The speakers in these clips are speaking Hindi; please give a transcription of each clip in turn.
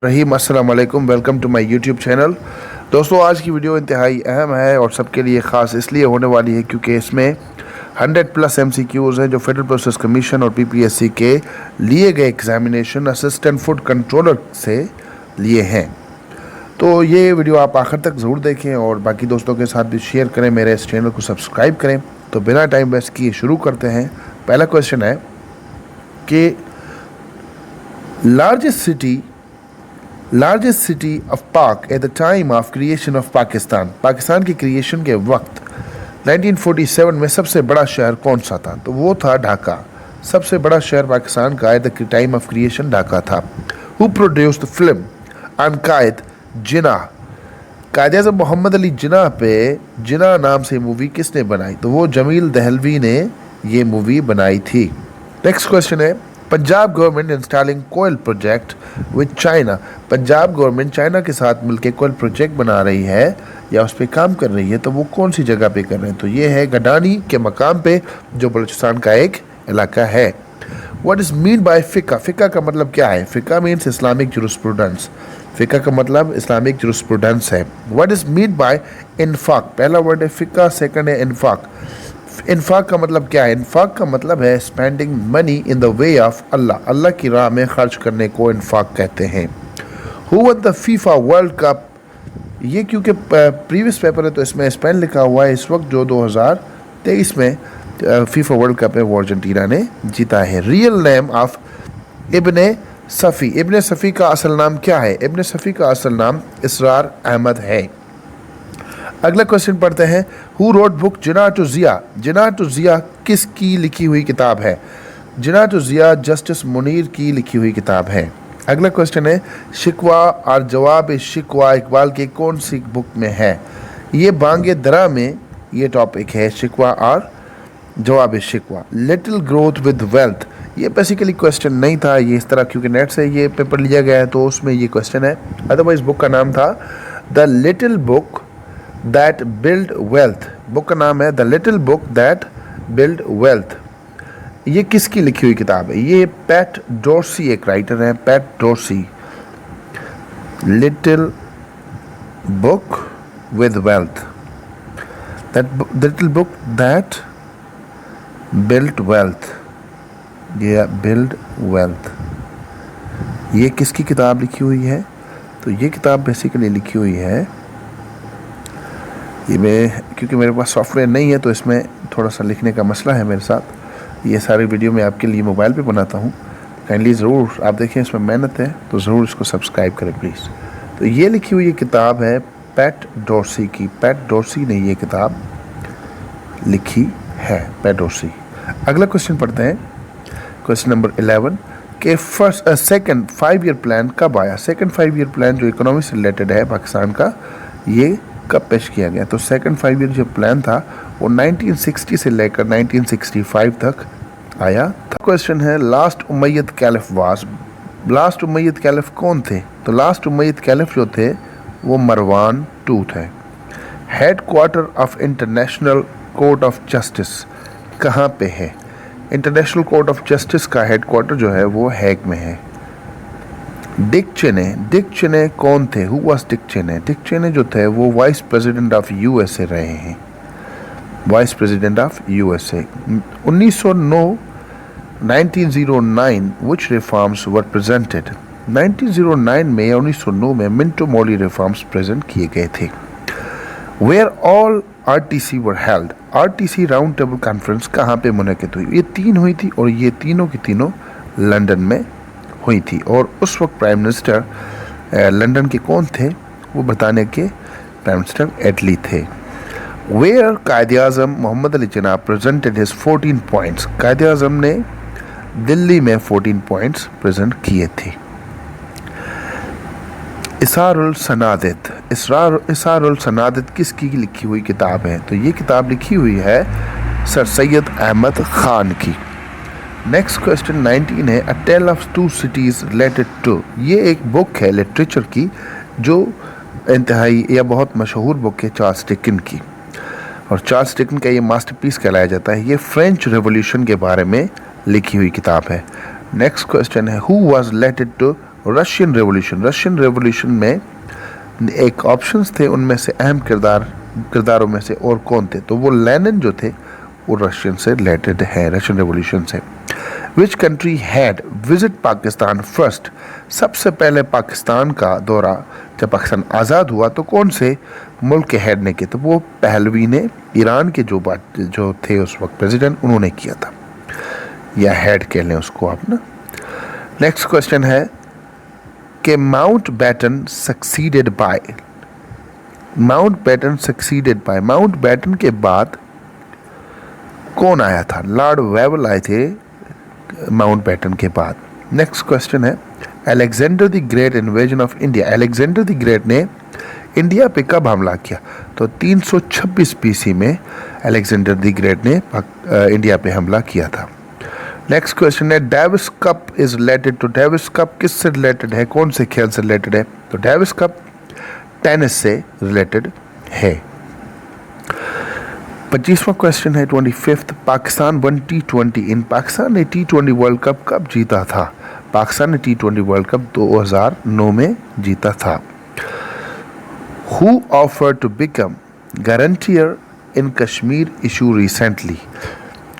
रहीम अस्सलाम वालेकुम, welcome to my YouTube channel. दोस्तों, आज की वीडियो इंतहाई अहम है और सबके लिए ख़ास इसलिए होने वाली है क्योंकि इसमें 100+ MCQs हैं जो फेडरल प्रोसेस कमीशन और PPSC के लिए गए एग्जामिनेशन असिस्टेंट फूड कंट्रोलर से लिए हैं। तो ये वीडियो आप आखिर तक ज़रूर देखें और बाकी दोस्तों के साथ भी शेयर करें, मेरे इस चैनल को सब्सक्राइब करें। तो बिना टाइम वेस्ट किए शुरू करते हैं। पहला क्वेश्चन है कि लार्जेस्ट सिटी ऑफ पाक at the time of creation of Pakistan की क्रिएशन के वक्त 1947 में सबसे बड़ा शहर कौन सा था? तो वो था ढाका। सबसे बड़ा शहर पाकिस्तान का at the time of creation Dhaka था। हु प्रोड्यूस्ड द फिल्म अनकायद जिन्ना? कायद-ए-आज़म मोहम्मद अली जिन्ना पे जिन्ना नाम से मूवी किसने बनाई? तो वो जमील दहलवी ने ये मूवी बनाई थी। नेक्स्ट क्वेश्चन है, Punjab government installing coal project with China. Punjab government China के साथ मिलकर कोयल प्रोजेक्ट बना रही है या उस पर काम कर रही है, तो वो कौन सी जगह पे कर रहे हैं? तो ये है गडानी के मकाम पे जो बलूचिस्तान का एक इलाका है। व्हाट इज मीन बाय फ़िक़्ह? फ़िक़्ह का मतलब क्या है? फ़िक़्ह मीन्स इस्लामिक जुरिस्प्रूडेंस। फ़िक़्ह का मतलब इस्लामिक जुरिस्प्रूडेंस है। व्हाट इज मीन बाय इन्फ़ाक़? पहला वर्ड है फ़िक़्ह, सेकंड है इन्फ़ाक़। इन्फ़ाक़ का मतलब क्या है? इन्फ़ाक़ का मतलब है spending money in the way of Allah. Allah की राह में खर्च करने को इन्फ़ाक़ कहते हैं। Who won the FIFA World Cup? ये क्योंकि प्रीवियस पेपर है तो इसमें स्पेन लिखा हुआ है। इस वक्त जो 2023 में फीफा वर्ल्ड कप है वो अर्जेंटीना ने जीता है। रियल नेम ऑफ इब्ने सफ़ी? इब्ने सफ़ी का असल नाम क्या है? इब्ने सफ़ी का असल नाम इसरार अहमद है। अगला क्वेश्चन पढ़ते हैं। Who wrote book Jinnah to Zia? Jinnah to Zia किसकी लिखी हुई किताब है? जिन्ना टू ज़िया जस्टिस मुनीर की लिखी हुई किताब है। अगला क्वेश्चन है, शिकवा और जवाब शिकवा इकबाल के कौन सी बुक में है? ये बांगे दरा में ये टॉपिक है, शिकवा और जवाब शिकवा। Little growth with wealth? ये बेसिकली क्वेश्चन नहीं था, ये इस तरह क्योंकि नेट से ये पेपर लिया गया है तो उसमें ये क्वेश्चन है। अदरवाइज बुक का नाम था the little book that build wealth. Book का नाम है the little book that build wealth. ये किसकी लिखी हुई किताब है? ये पैट डोर्सी एक राइटर है, PAT dorsi. Little book with wealth, that little book that build wealth, ये बिल्ड वेल्थ। ये किसकी किताब लिखी हुई है? तो ये किताब बेसिकली लिखी हुई है, ये मैं क्योंकि मेरे पास सॉफ्टवेयर नहीं है तो इसमें थोड़ा सा लिखने का मसला है मेरे साथ। ये सारी वीडियो मैं आपके लिए मोबाइल पे बनाता हूँ, काइंडली ज़रूर आप देखें, इसमें मेहनत है तो ज़रूर इसको सब्सक्राइब करें प्लीज़। तो ये लिखी हुई किताब है पैट डोर्सी की। पैट डोर्सी ने ये किताब लिखी है, पैट डोर्सी। अगला क्वेश्चन पढ़ते हैं, क्वेश्चन नंबर 11 के सेकंड 5 ईयर प्लान कब आया? सेकंड 5 ईयर प्लान जो इकोनॉमी से रिलेटेड है पाकिस्तान का, ये कब पेश किया गया? तो सेकंड 5 ईयर जो प्लान था वो 1960 से लेकर 1965 तक आया था। क्वेश्चन है, last Umayyad caliph was? Last Umayyad caliph कौन थे? तो लास्ट उमैयद कैलिफ जो थे वो मरवान II थे। Head quarter of International Court of justice कहाँ पे है? इंटरनेशनल कोर्ट ऑफ जस्टिस का हेड क्वार्टर जो है वो हैग में है। डिक चेने कौन थे? Who was Dick Cheney? Dick Cheney जो थे वो वाइस प्रेसिडेंट ऑफ USA रहे हैं, vice president of USA। 1909 which reforms were presented? 1909 में या 1909 में मिंटो मोली रिफॉर्म्स प्रेजेंट किए गए थे। Where all RTC were held? RTC round table conference कहाँ पे मुनक़िद हुई? ये 3 हुई थी और ये तीनों की तीनों लंदन में हुई थी। और उस वक्त प्राइम मिनिस्टर लंदन के कौन थे? वो बताने के प्राइम मिनिस्टर एटली थे। Where Quaid-e-Azam Mohammad Ali Jinnah presented his 14 points? Quaid-e-Azam ने दिल्ली में 14 पॉइंट्स प्रेजेंट किए थे। इसारुल सनादित किसकी लिखी हुई किताब है? तो ये किताब लिखी हुई है सर सैयद अहमद खान की। नेक्स्ट क्वेश्चन 19 है, a tale of 2 cities related to? ये एक बुक है लिटरेचर की जो इंतहाई या बहुत मशहूर बुक है चार्ल्स डिकन की, और चार्ल्स डिकन का ये मास्टरपीस कहलाया जाता है। ये फ्रेंच रेवोल्यूशन के बारे में लिखी हुई किताब है। नेक्स्ट क्वेश्चन है, who was related to Russian revolution में एक ऑप्शंस थे, उनमें से अहम किरदारों में से और कौन थे? तो वो लेनिन जो थे वो रशियन से रिलेटेड है, रशियन रेवोल्यूशन से। Which country had visit Pakistan first? सबसे पहले पाकिस्तान का दौरा जब पाकिस्तान आज़ाद हुआ तो कौन से मुल्क के हेड ने किया? तो वो पहलवी ने, ईरान के जो थे उस वक्त प्रेसिडेंट, उन्होंने किया था, या हेड कह लें उसको आप ना। नेक्स्ट क्वेश्चन है कि Mountbatten succeeded by, Mountbatten के बाद कौन आया था? लॉर्ड वेवल आए थे माउंट बैटन के बाद। नेक्स्ट क्वेश्चन है Alexander the Great invasion of India, Alexander the Great ने इंडिया पे कब हमला किया? तो 326 BC में अलेक्जेंडर द ग्रेट ने इंडिया पे हमला किया था। नेक्स्ट क्वेश्चन है Davis Cup is related to, Davis Cup किससे रिलेटेड है, कौन से खेल से रिलेटेड है? तो डेविस कप टेनिस से रिलेटेड है। 25वां क्वेश्चन है 25th, Pakistan one T20 Pakistan ने T20 वर्ल्ड कप कब जीता था? पाकिस्तान ने T20 वर्ल्ड कप 2009 में जीता था। Who offered to become guarantor in Kashmir issue recently,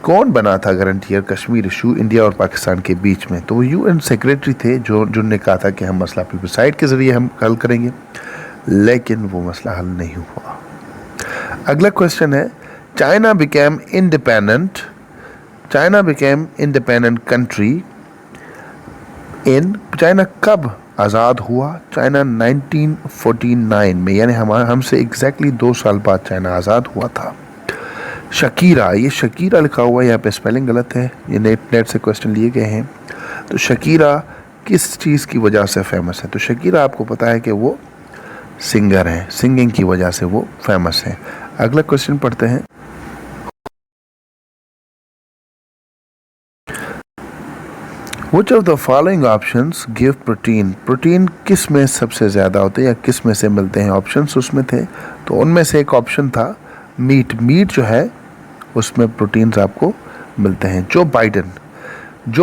कौन बना था गारंटियर कश्मीर इशू इंडिया और पाकिस्तान के बीच में? तो वो UN सेक्रेटरी थे जिन्होंने कहा था कि हम मसला प्लेबिसाइड के जरिए हम हल करेंगे, लेकिन वो मसला हल नहीं हुआ। अगला क्वेश्चन है China became independent country in, China कब आज़ाद हुआ? चाइना 1949 में, यानी हमसे एग्जैक्टली 2 साल बाद चाइना आज़ाद हुआ था। शकीरा, ये शकीरा लिखा हुआ है यहाँ पे, स्पेलिंग गलत है, ये नेट से क्वेश्चन लिए गए हैं। तो शकीरा किस चीज़ की वजह से फेमस है? तो शकीरा आपको पता है कि वो सिंगर हैं, सिंगिंग की वजह से वो फेमस है। अगला क्वेश्चन पढ़ते हैं। Which of the following options give protein? Protein किस में सबसे ज़्यादा होते हैं या किस में से मिलते हैं? ऑप्शंस उसमें थे, तो उनमें से एक ऑप्शन था मीट जो है उसमें प्रोटीन्स आपको मिलते हैं। जो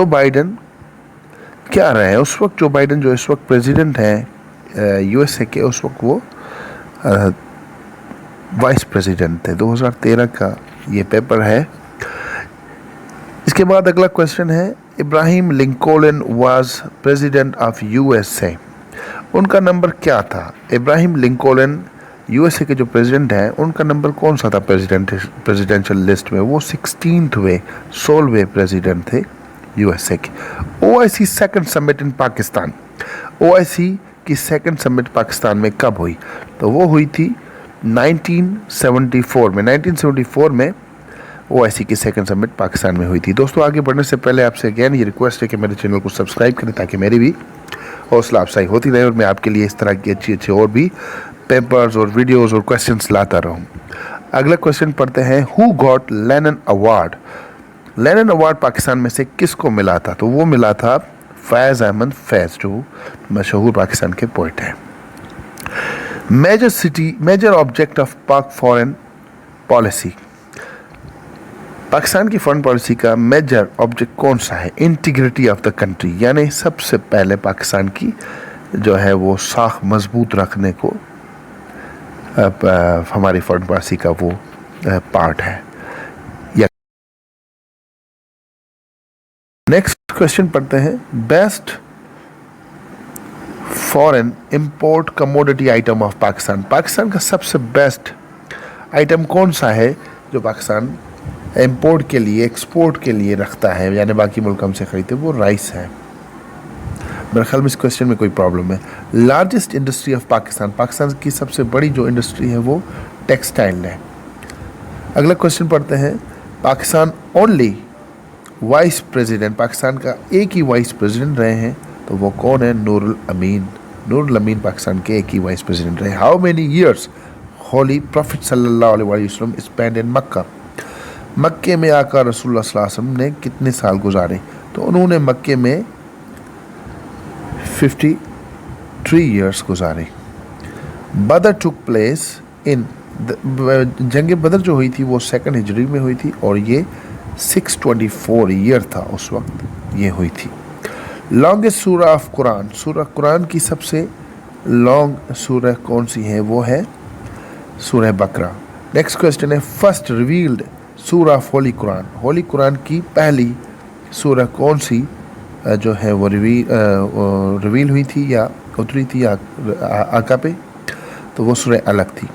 बाइडन क्या रहे हैं उस वक्त? जो बाइडन जो इस वक्त प्रेसिडेंट हैं USA के, उस वक्त वो वाइस प्रेसिडेंट थे। 2013 का ये पेपर है। इसके बाद अगला क्वेश्चन है Ibrahim Lincoln was president of USA, उनका नंबर क्या था? इब्राहिम लिंकन USA के जो प्रेसिडेंट हैं उनका नंबर कौन सा था प्रेसिडेंशियल लिस्ट में? वो 16वें प्रेसिडेंट थे USA के। OIC second summit in Pakistan, OIC की सेकंड समिट पाकिस्तान में कब हुई? तो वो हुई थी 1974 में OIC की सेकंड समिट पाकिस्तान में हुई थी। दोस्तों आगे बढ़ने से पहले आपसे अगेन ये रिक्वेस्ट है कि मेरे चैनल को सब्सक्राइब करें ताकि मेरी भी हौसला अफजाई होती रहे और मैं आपके लिए इस तरह की अच्छी और भी पेपर्स और वीडियोस और क्वेश्चंस लाता रहूं। अगला क्वेश्चन पढ़ते हैं who got Lenin award? Lenin award Pakistan में से किसको मिला था? तो वो मिला था फैज़ अहमद फैज़, जो मशहूर पाकिस्तान के पोइट हैं। मेजर ऑब्जेक्ट ऑफ पाक फॉरेन पॉलिसी, पाकिस्तान की फॉरेन पॉलिसी का मेजर ऑब्जेक्ट कौन सा है? इंटीग्रिटी ऑफ द कंट्री, यानी सबसे पहले पाकिस्तान की जो है वो साख मजबूत रखने को हमारी फॉरेन पॉलिसी का वो पार्ट है। नेक्स्ट क्वेश्चन पढ़ते हैं best foreign import commodity item of Pakistan, Pakistan का सबसे बेस्ट आइटम कौन सा है जो पाकिस्तान इंपोर्ट के लिए, एक्सपोर्ट के लिए रखता है, यानी बाकी मुल्क हमसे खरीदते? वो राइस है। मेरे ख्याल में इस क्वेश्चन में कोई प्रॉब्लम है। Largest industry of Pakistan, Pakistan की सबसे बड़ी जो इंडस्ट्री है वो टेक्सटाइल है। अगला क्वेश्चन पढ़ते हैं Pakistan only vice president, Pakistan का एक ही वाइस प्रेसिडेंट रहे हैं, तो वो कौन है? नूरुल अमीन पाकिस्तान के एक ही वाइस प्रेसिडेंट रहे। How many years holy prophet सल्लल्लाहु अलैहि वसल्लम स्पेंड इन मक्का, मक्के में आकर रसूलुल्लाह सल्लल्लाहु अलैहि वसल्लम ने कितने साल गुजारे? तो उन्होंने मक्के में 53 ईयर्स गुजारे। बदर टुक प्लेस इन, जंग बदर जो हुई थी वो 2nd हिजरी में हुई थी और ये 624 ईयर था उस वक्त ये हुई थी। लॉन्गेस्ट सूरा ऑफ कुरान, सूरा कुरान की सबसे लॉन्ग सूरह कौन सी है? वो है सूरह बकरा। नेक्स्ट क्वेश्चन है फर्स्ट रिवील्ड सूरा ऑफ होली कुरान, होली कुरान की पहली सूरह कौन सी जो है वो रिवील हुई थी या उतरी थी आका पे? तो वो सूरह अलग थी।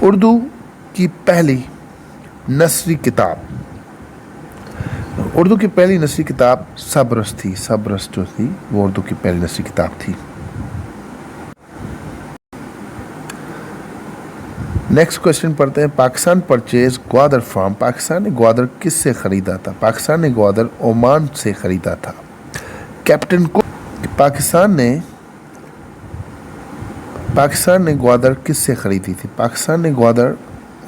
उर्दू की पहली नस्री किताब, उर्दू की पहली नस्री किताब सबरस थी, सबरस जो थी वो उर्दू की पहली नस्री किताब थी। नेक्स्ट क्वेश्चन पढ़ते हैं पाकिस्तान परचेज ग्वादर फ्रॉम, पाकिस्तान ने ग्वादर किससे खरीदा था? पाकिस्तान ने ग्वादर ओमान से खरीदा था। कैप्टन कुक, पाकिस्तान ने ग्वादर किससे खरीदी थी? पाकिस्तान ने ग्वादर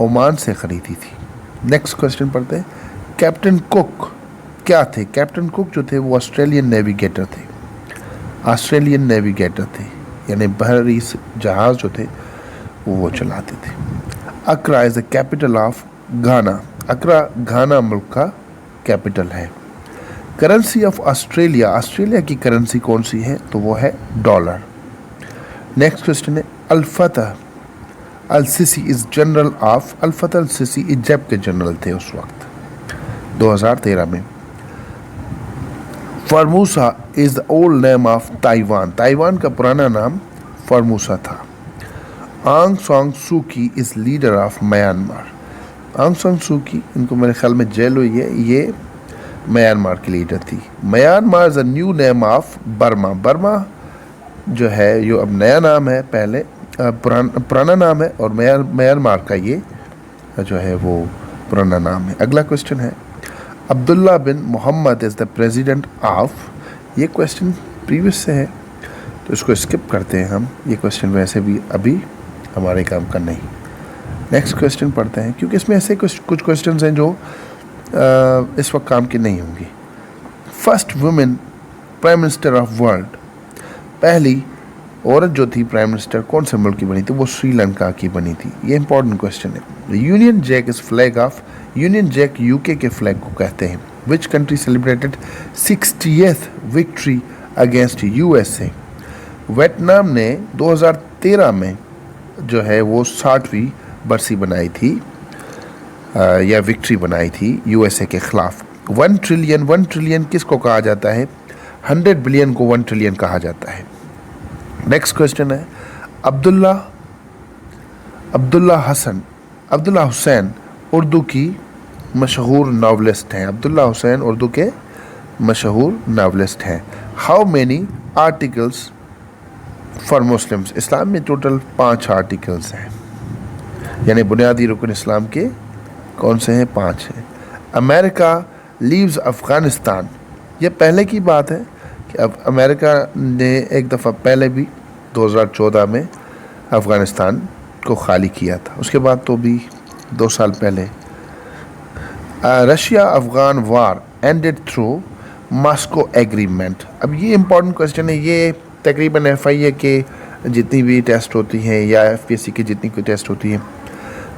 ओमान से खरीदी थी। नेक्स्ट क्वेश्चन पढ़ते हैं कैप्टन कुक क्या थे? कैप्टन कुक जो थे वो ऑस्ट्रेलियन नेविगेटर थे, ऑस्ट्रेलियन नेविगेटर थे, यानी बहरी जहाज जो थे वो चलाते थे। Accra is the capital of Ghana, Accra Ghana मुल्क का कैपिटल है। करेंसी ऑफ ऑस्ट्रेलिया, ऑस्ट्रेलिया की करेंसी कौन सी है? तो वो है डॉलर। नेक्स्ट क्वेश्चन है al Fattah al Sisi is general of, al Fattah al Sisi Egypt के जनरल थे उस वक्त 2013 में। Formosa is the old name of Taiwan, Taiwan का पुराना नाम फॉर्मूसा था। आंग सांग सू की इज लीडर ऑफ म्यांमार, आंग सांग सू की, इनको मेरे ख्याल में जेल हुई है, ये म्यांमार की लीडर थी। Myanmar is a new name of Burma, Burma जो है यो अब नया नाम है, पहले पुराना नाम है, और म्यांमार का ये जो है वो पुराना नाम है। अगला क्वेश्चन है Abdullah bin Mohammed is the president of, ये क्वेश्चन प्रीवियस से है तो इसको स्किप करते हैं हम, ये क्वेश्चन वैसे भी अभी हमारे काम का नहीं। नेक्स्ट क्वेश्चन पढ़ते हैं क्योंकि इसमें ऐसे कुछ क्वेश्चन हैं जो इस वक्त काम के नहीं होंगे। First women prime minister of world, पहली औरत जो थी प्राइम मिनिस्टर कौन से मुल्क की बनी थी? वो श्रीलंका की बनी थी। ये इंपॉर्टेंट क्वेश्चन है। Union Jack is flag of, Union Jack UK के फ्लैग को कहते हैं। Which country celebrated 60th victory against USA, Vietnam ने 2013 में जो है वो 60वीं बरसी बनाई थी या विक्ट्री बनाई थी यूएसए के खिलाफ। 1 ट्रिलियन, 1 ट्रिलियन किसको कहा जाता है? 100 बिलियन को 1 ट्रिलियन कहा जाता है। नेक्स्ट क्वेश्चन है अब्दुल्ला हुसैन उर्दू की मशहूर नावलिस्ट हैं, अब्दुल्ला हुसैन उर्दू के मशहूर नावलिस्ट हैं। How many articles for Muslims, इस्लाम में टोटल 5 आर्टिकल्स हैं, यानी बुनियादी रुकन इस्लाम के कौन से हैं? 5 हैं। अमेरिका लीव्स अफ़गानिस्तान, ये पहले की बात है कि अब अमेरिका ने एक दफ़ा पहले भी 2014 में अफ़गानिस्तान को खाली किया था, उसके बाद तो भी 2 साल पहले। रशिया अफ़गान वार एंडेड थ्रू मॉस्को एग्रीमेंट, अब ये इंपॉर्टेंट क्वेश्चन है। ये तकरीबन FIA के जितनी भी टेस्ट होती हैं या FPSC की जितनी कोई टेस्ट होती हैं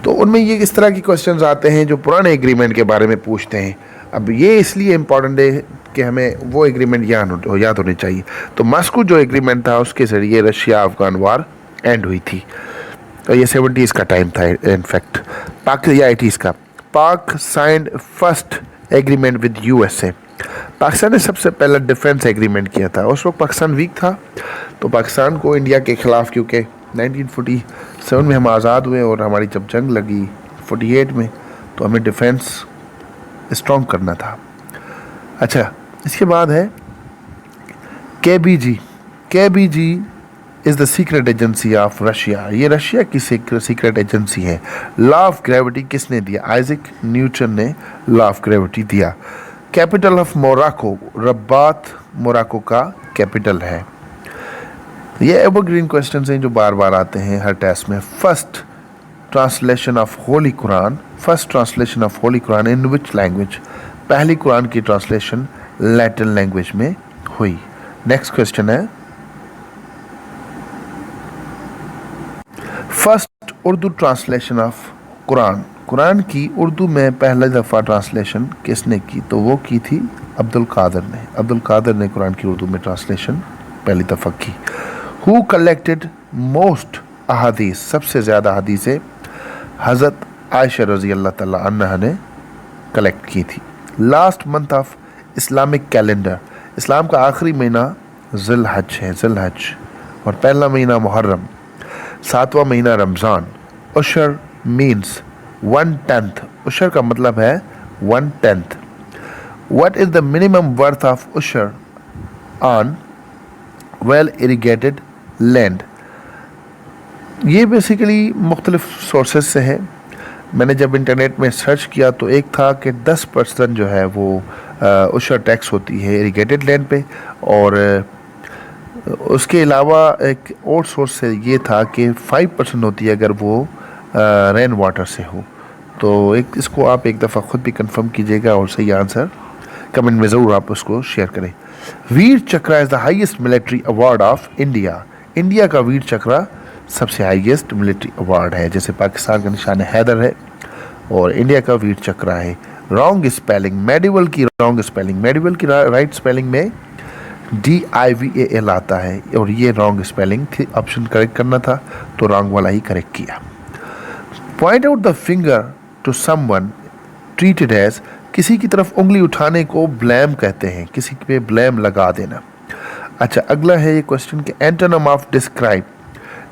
तो उनमें ये इस तरह के क्वेश्चंस आते हैं जो पुराने एग्रीमेंट के बारे में पूछते हैं। अब ये इसलिए इम्पॉर्टेंट है कि हमें वो एग्रीमेंट याद होनी चाहिए। तो मॉस्को जो एग्रीमेंट था उसके ज़रिए रशिया अफ़गान वार एंड हुई थी, तो ये 70s का टाइम था इनफैक्ट। पाक या 80s का। पाक signed first agreement with USA, Pakistan ने सबसे पहला डिफेंस एग्रीमेंट किया था। उस वक्त पाकिस्तान वीक था तो पाकिस्तान को इंडिया के ख़िलाफ़, क्योंकि 1947 में हम आज़ाद हुए और हमारी जब जंग लगी 48 में, तो हमें डिफेंस स्ट्रॉन्ग करना था। अच्छा, इसके बाद है KBG is the secret agency of Russia, ये रशिया की सीक्रेट एजेंसी है। लॉ ऑफ ग्रेविटी किसने दिया? आइजैक न्यूटन ने लॉ ऑफ ग्रेविटी दिया। Capital of Morocco, Rabat Morocco का कैपिटल है। ये एवरग्रीन क्वेश्चंस हैं जो बार बार आते हैं हर टेस्ट में। First translation of Holi Quran in which language, पहली कुरान की ट्रांसलेशन लैटिन लैंग्वेज में हुई। नेक्स्ट क्वेश्चन है first Urdu translation of Quran Quran की उर्दू में पहली दफ़ा ट्रांसलेशन किसने की? तो वो की थी अब्दुल कादर ने। अब्दुल कादर ने कुरान की उर्दू में ट्रांसलेशन पहली दफ़ा की। हु कलेक्टेड मोस्ट अहादीस, सबसे ज़्यादा हदीसें हज़रत आयशा रज़ी अल्लाह ताला अन्हा ने कलेक्ट की थी। Last month of Islamic calendar, इस्लाम का आखिरी महीना ज़िलहज है, ज़िलहज, और पहला महीना मुहर्रम, 7वां महीना रमज़ान। उशर मीन्स 1/10, उशर का मतलब है 1/10। What is the minimum worth of ushur on well irrigated land? ये बेसिकली मुख्तलिफ सोर्सेज से है। मैंने जब इंटरनेट में सर्च किया तो एक था कि 10% जो है वो उशर टैक्स होती है इरिगेटेड लैंड पे, और उसके अलावा एक और सोर्स से ये था कि 5% होती है अगर वो रेन वाटर से हो। तो एक इसको आप एक दफ़ा ख़ुद भी कंफर्म कीजिएगा और सही आंसर कमेंट में ज़रूर आप उसको शेयर करें। Vir Chakra is the highest military award of India. India का वीर चक्रा सबसे हाईएस्ट मिलिट्री अवार्ड है, जैसे पाकिस्तान का निशान हैदर है और इंडिया का वीर चक्रा है। रॉन्ग स्पेलिंग, मेडिवल की रॉन्ग स्पेलिंग, मेडिवल की राइट स्पेलिंग में DIVAL आता है और ये रॉन्ग स्पेलिंग थी, ऑप्शन करेक्ट करना था तो रॉन्ग वाला ही करेक्ट किया। Point out the finger to someone treated as, किसी की तरफ उंगली उठाने को ब्लेम कहते हैं, किसी पे ब्लेम लगा देना। अच्छा, अगला है ये क्वेश्चन कि एंटोनिम ऑफ डिस्क्राइब।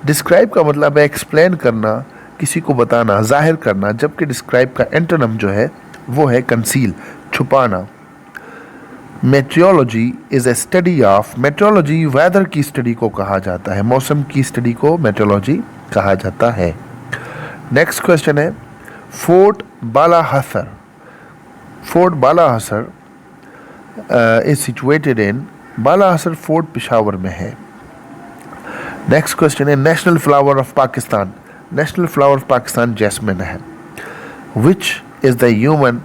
डिस्क्राइब का मतलब है एक्सप्लेन करना, किसी को बताना, जाहिर करना, जबकि डिस्क्राइब का एंटोनिम जो है वो है कंसील, छुपाना। Meteorology is a study of, meteorology weather की स्टडी को कहा जाता है, मौसम की स्टडी को मेट्रियोलॉजी कहा जाता है। नेक्स्ट क्वेश्चन है fort Balahisar. Fort Balahisar is situated in, Balahisar fort Peshawar में है। नेक्स्ट क्वेश्चन है national flower of Pakistan. National flower of Pakistan jasmine है। Which is the human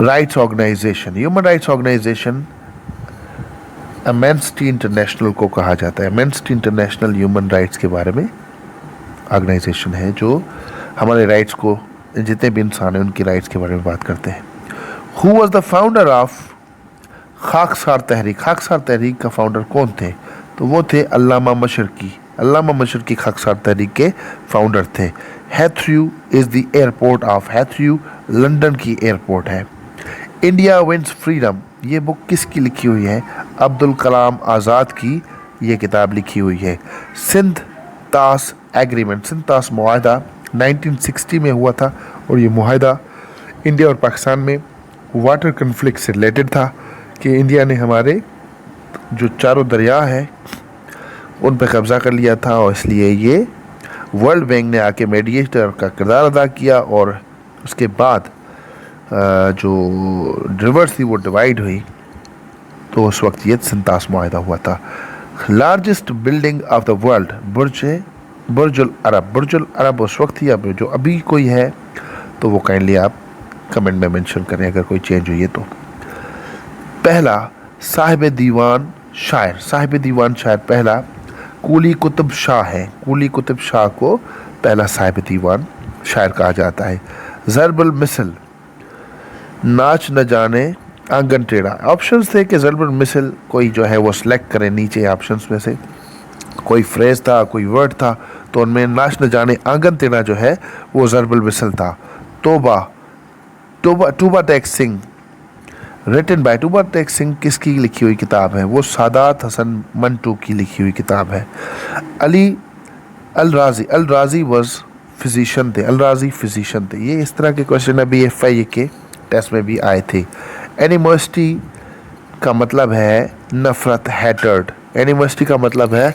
rights organization, human rights organization Amnesty International को कहा जाता है। एमेंसिटी इंटरनेशनल ह्यूमन राइट्स के बारे में ऑर्गेनाइजेशन है जो हमारे राइट्स को, जितने भी इंसान हैं उनकी राइट्स के बारे में बात करते हैं। Who was the founder of Khaksar Tehreek. Khaksar Tehreek का फाउंडर कौन थे? तो वो थे अल्लामा मशरकी। अल्लामा मशरकी खाकसार तहरीक के फाउंडर थे। Heathrow is the airport of, Heathrow London की एयरपोर्ट है। इंडिया विंस फ्रीडम, ये बुक किसकी लिखी हुई है? अब्दुल कलाम आज़ाद की ये किताब लिखी हुई है। सिंध तास एग्रीमेंट, सिंध तास मुआहदा 1960 में हुआ था और ये मुआहदा इंडिया और पाकिस्तान में वाटर कन्फ्लिक्ट से रिलेटेड था कि इंडिया ने हमारे जो चारों दरिया हैं उन पर कब्ज़ा कर लिया था और इसलिए ये वर्ल्ड बैंक ने आके मीडिएटर का किरदार अदा किया और उसके बाद जो रिवर्स थी वो डिवाइड हुई, तो उस वक्त ये सिंतास मुआहदा हुआ था। Largest building of the world Burj al Arab. Burj al Arab उस वक्त थी, अब जो अभी कोई है तो वो काइंडली आप कमेंट में मेंशन करें अगर कोई चेंज हुई है तो। पहला साहिब दीवान शायर, साहिब दीवान शायर पहला कुली कुतुब शाह है। कुली कुतुब शाह को पहला साहिब दीवान शायर कहा जाता है। ज़रबुल मिसल, नाच न जाने आंगन टेढ़ा। ऑप्शंस थे कि ज़रबुल मिसल कोई जो है वो सिलेक्ट करें नीचे ऑप्शंस में से, कोई फ्रेज था, कोई वर्ड था, तो उनमें नाच न जाने आंगन टेढ़ा जो है वो ज़रबुल मिसल था। तोबा, टूबा टेक सिंह, रिटन बाय टूबा टेक सिंह किसकी लिखी हुई किताब है? वो सादात हसन मंटू की लिखी हुई किताब है। अली अल राजी वॉज फिजिशियन थे, अल राजी फिजिशियन थे। ये इस तरह के क्वेश्चन अभी FIA के टेस्ट में भी आए थे। एनिमोसिटी का मतलब है नफरत, हैटर्ड। एनिमोसिटी का मतलब है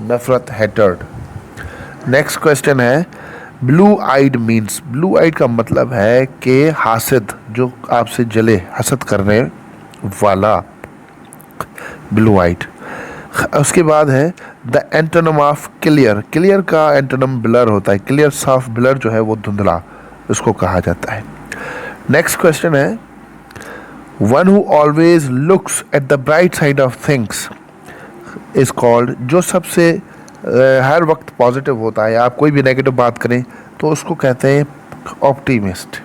नफरत, हैटर्ड। नेक्स्ट क्वेश्चन है blue eyed means, blue eyed का मतलब है कि हासिद, जो आपसे जले, हसद करने वाला, ब्लू आइड। उसके बाद है the antonym of clear. Clear का एंटोनिम ब्लर होता है। क्लियर साफ, ब्लर जो है वो धुंधला, उसको कहा जाता है। नेक्स्ट क्वेश्चन है one who always looks at the bright side of things is called, जो सबसे हर वक्त पॉजिटिव होता है। आप कोई भी नेगेटिव बात करें तो उसको कहते हैं optimist.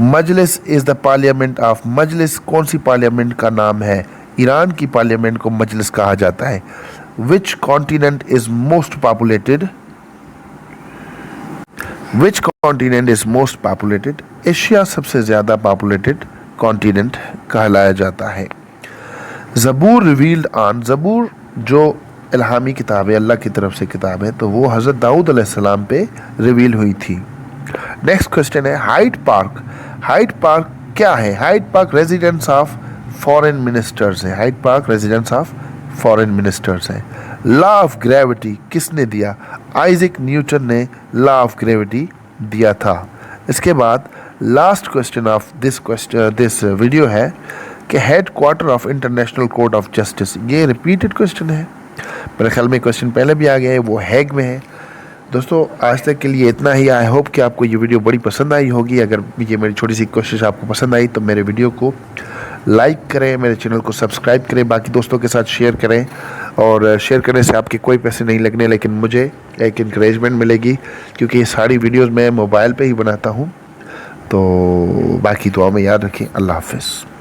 Majlis is the parliament of, Majlis कौन सी पार्लियामेंट का नाम है? ईरान की पार्लियामेंट को मजलिस कहा जाता है। Which continent is most populated? Which continent is most populated? Asia सबसे ज़्यादा पॉपुलेटेड कॉन्टिनेंट कहलाया जाता है। ज़बूर रिवील्ड ऑन, ज़बूर जो इल्हामी किताब है, अल्लाह की तरफ से किताब है, तो वो हज़रत दाऊद अलैहिस्सलाम पे रिवील हुई थी। नेक्स्ट क्वेश्चन है हाइड पार्क। हाइड पार्क क्या है? Hyde Park residence of foreign ministers है। Hyde Park residence of foreign ministers है। लॉ ऑफ ग्रेविटी किसने दिया? आइजैक न्यूटन ने लॉ ऑफ ग्रेविटी दिया था। इसके बाद last question of this video है कि head quarter of International Court of Justice. ये रिपीटेड क्वेश्चन है, मेरे ख्याल में क्वेश्चन पहले भी आ गया है, वो हैग में है। दोस्तों आज तक के लिए इतना ही। आई होप कि आपको ये वीडियो बड़ी पसंद आई होगी। अगर ये मेरी छोटी सी कोशिश आपको पसंद आई तो मेरे वीडियो को लाइक करें, मेरे चैनल को सब्सक्राइब करें, बाकी दोस्तों के साथ शेयर करें। और शेयर करने से आपके कोई पैसे नहीं लगने, लेकिन मुझे एक इंकरेजमेंट मिलेगी, क्योंकि ये सारी वीडियोज़ मैं मोबाइल पर ही बनाता हूँ। तो बाकी दुआ में याद रखें। अल्लाह हाफ़िज़।